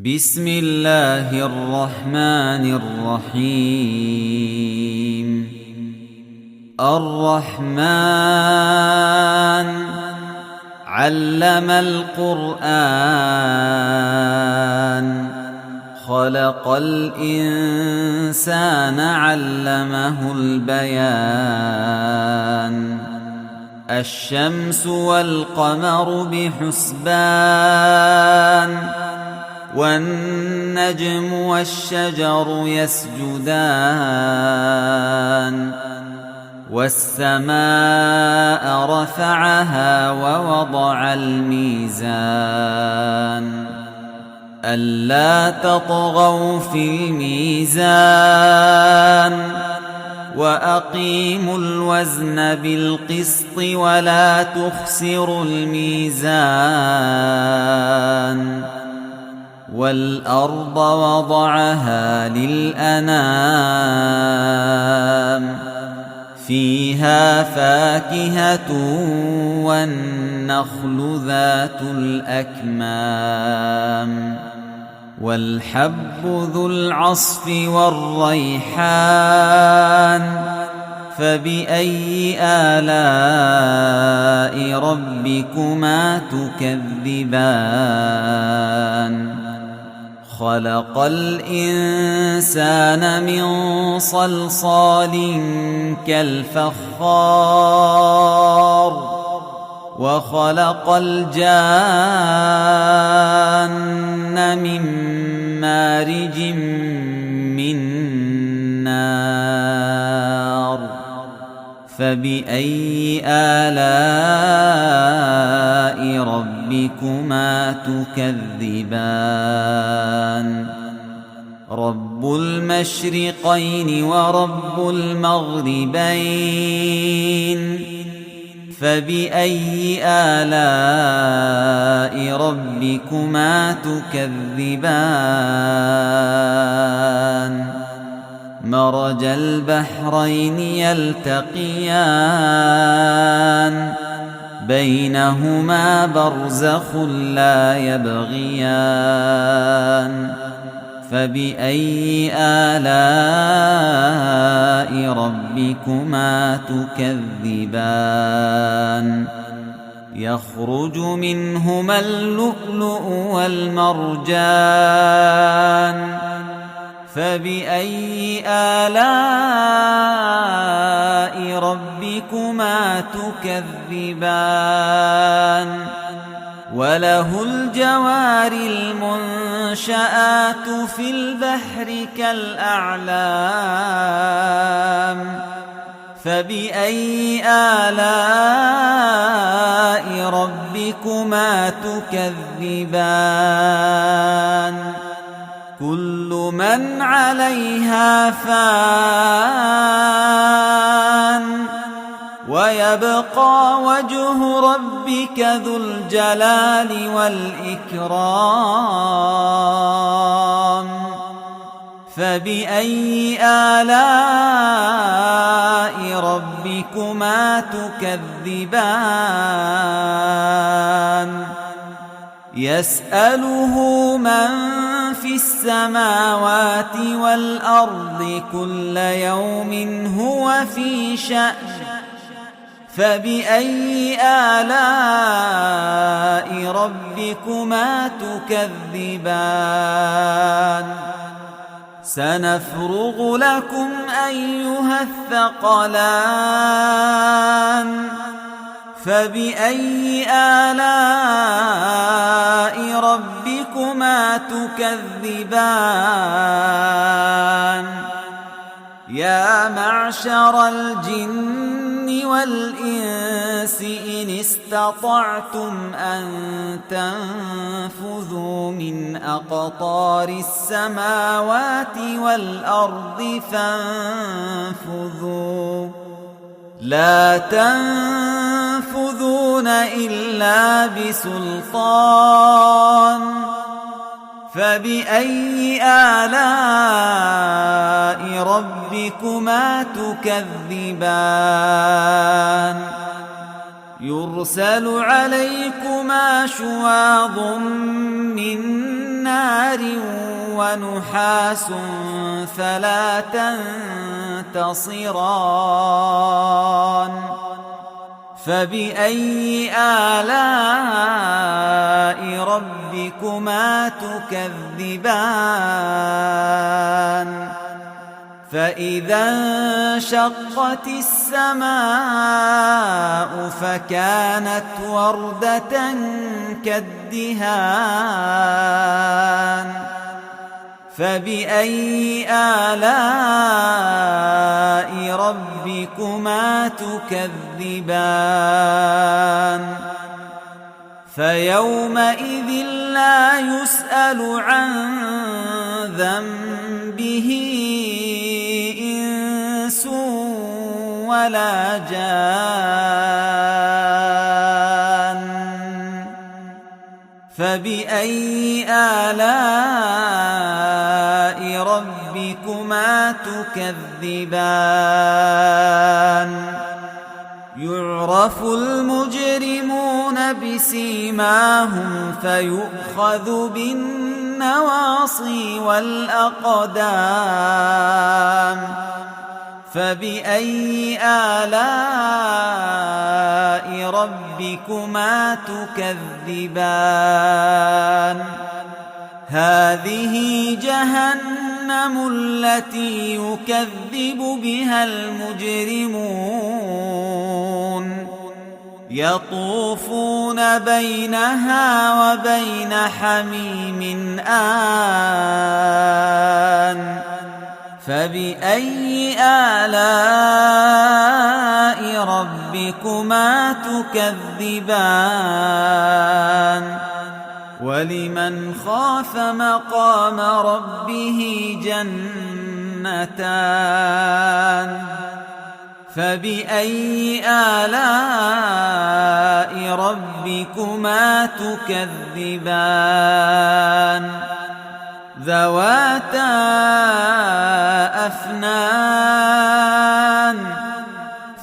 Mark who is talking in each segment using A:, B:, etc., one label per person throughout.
A: بسم الله الرحمن الرحيم الرحمن علم القرآن خلق الإنسان علمه البيان الشمس والقمر بحسبان والنجم والشجر يسجدان والسماء رفعها ووضع الميزان ألا تطغوا في الميزان وأقيموا الوزن بالقسط ولا تخسروا الميزان والأرض وضعها للأنام فيها فاكهة والنخل ذات الأكمام والحب ذو العصف والريحان فبأي آلاء ربكما تكذبان خلق الإنسان من صلصال كالفخار وخلق الجان من مارج من نار فبأي آلاء ربكما تكذبان رب المشرقين ورب المغربين فبأي آلاء ربكما تكذبان مرج البحرين يلتقيان بينهما برزخ لا يبغيان فبأي آلاء ربكما تكذبان يخرج منهما اللؤلؤ والمرجان فبأي آلاء ربكما تكذبان وله الجوار المنشآت في البحر كالأعلام فبأي آلاء ربكما تكذبان كل من عليها فان ويبقى وجه ربك ذو الجلال والإكرام فبأي آلاء ربكما تكذبان يسأله من في السماوات والأرض كل يوم هو في شأن فبأي آلاء ربكما تكذبان سنفرغ لكم أيها الثقلان فبأي آلاء ربكما تكذبان يا معشر الجن والإنس إن استطعتم أن تنفذوا من أقطار السماوات والأرض فانفذوا لا تنفذون إلا بسلطان فبأي آلاء ربكما تكذبان يرسل عليكما شواظ من نار ونحاس فلا تنتصران فبأي آلاء ربكما تكذبان فإذا انشقت السماء فكانت وردة كالدهان فبأي آلاء ربكما تكذبان فيومئذ لا يسأل عن ذنبه إنس ولا جان فبأي آلاء ربكما تكذبان يعرف المجرمون بسيماهم فيؤخذ بالنواصي والأقدام فبأي آلاء ربكما تكذبان هذه جهنم التي يكذب بها المجرمون يطوفون بينها وبين حميم آن فبأي آلاء ربكما تكذبان ولمن خاف مقام ربه جنتان فبأي آلاء ربكما تكذبان ذواتا أفنان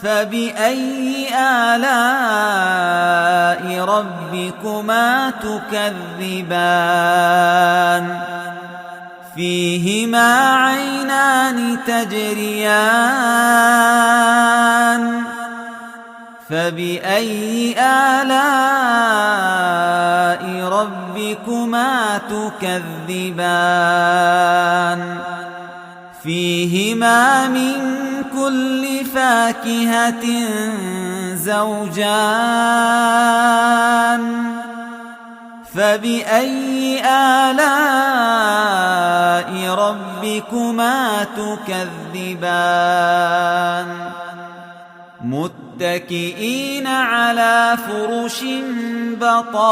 A: فبأي آلاء ربكما تكذبان فيهما عينان تجريان فبأي آلاء ربكما تكذبان فيهما من كل فاكهة زوجان فبأي آلاء ربكما تكذبان متكئين على فرش بطائنها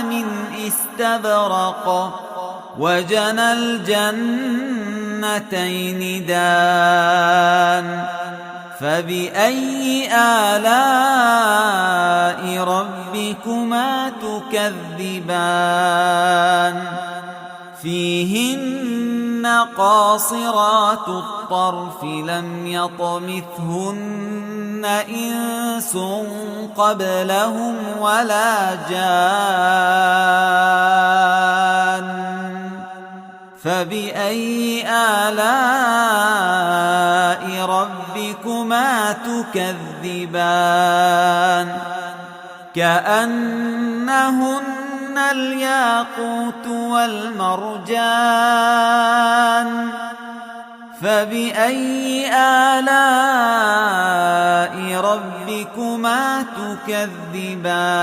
A: من استبرق وجنى الجنتين دان فبأي آلاء ربكما تكذبان فيهن قاصرات الطرف لم يطمثهن إنس قبلهم ولا جان فبأي آلاء ربكما تكذبان كأنهن الياقوت والمرجان فبأي آلاء ربكما تكذبان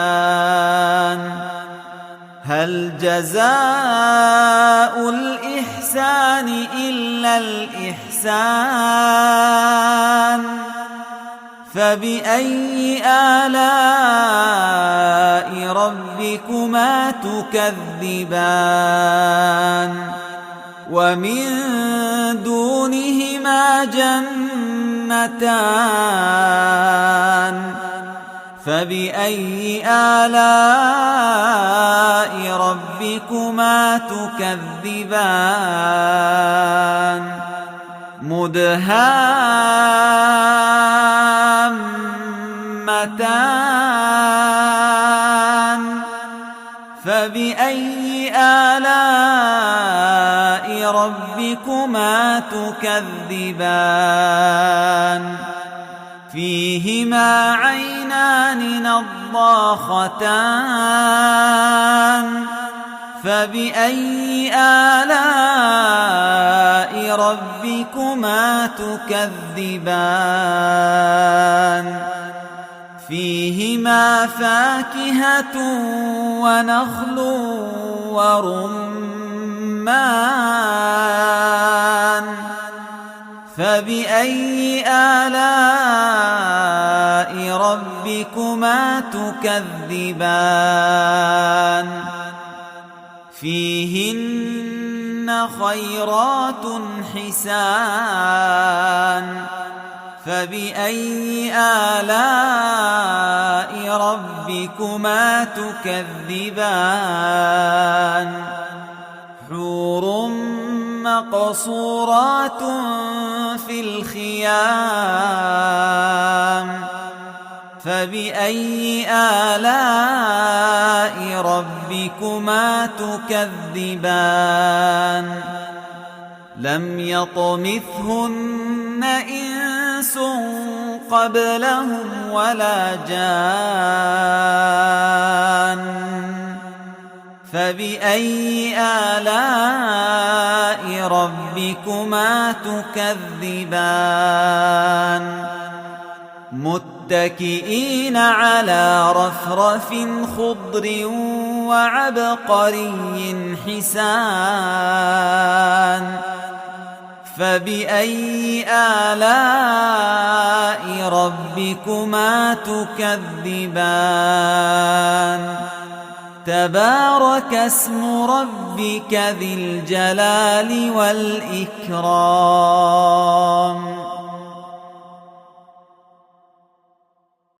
A: هل جزاء الإحسان إلا الإحسان فبأي آلاء ربكما تكذبان ومن دونهما جنتان فبأي آلاء ربكما تكذبان مدهامتان فبأي آلاء ربكما تكذبان فيهما عينان نضاختان فبأي آلاء ربكما تكذبان فيهما فاكهة ونخل ورمان فبأي آلاء ربكما تكذبان فيهن خيرات حسان فبأي آلاء ربكما تكذبان حور مقصورات في الخيام فبأي آلاء ربكما تكذبان لم يطمثهن إنس قبلهم ولا جان فبأي آلاء ربكما تكذبان متكئين على رفرف خضر وعبقري حسان فبأي آلاء ربكما تكذبان تبارك اسم ربك ذي الجلال والإكرام